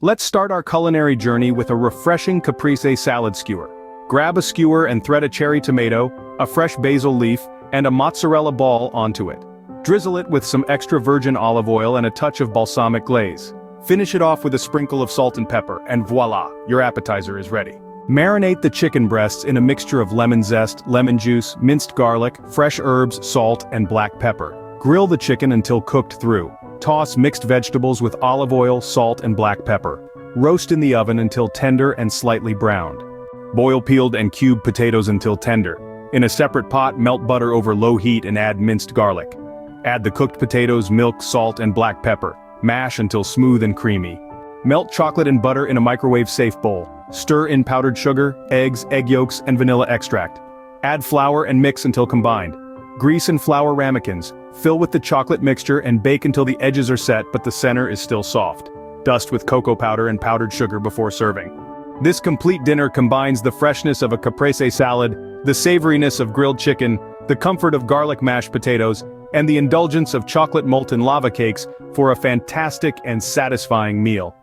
Let's start our culinary journey with a refreshing caprese salad skewer. Grab a skewer and thread a cherry tomato, a fresh basil leaf, and a mozzarella ball onto it. Drizzle it with some extra virgin olive oil and a touch of balsamic glaze. Finish it off with a sprinkle of salt and pepper, and voila, your appetizer is ready. Marinate the chicken breasts in a mixture of lemon zest, lemon juice, minced garlic, fresh herbs, salt, and black pepper. Grill the chicken until cooked through. Toss mixed vegetables with olive oil, salt, and black pepper. Roast in the oven until tender and slightly browned. Boil peeled and cubed potatoes until tender. In a separate pot, melt butter over low heat and add minced garlic. Add the cooked potatoes, milk, salt, and black pepper. Mash until smooth and creamy. Melt chocolate and butter in a microwave-safe bowl. Stir in powdered sugar, eggs, egg yolks, and vanilla extract. Add flour and mix until combined. Grease and flour ramekins. Fill with the chocolate mixture and bake until the edges are set but the center is still soft. Dust with cocoa powder and powdered sugar before serving. This complete dinner combines the freshness of a caprese salad, the savoriness of grilled chicken, the comfort of garlic mashed potatoes, and the indulgence of chocolate molten lava cakes for a fantastic and satisfying meal.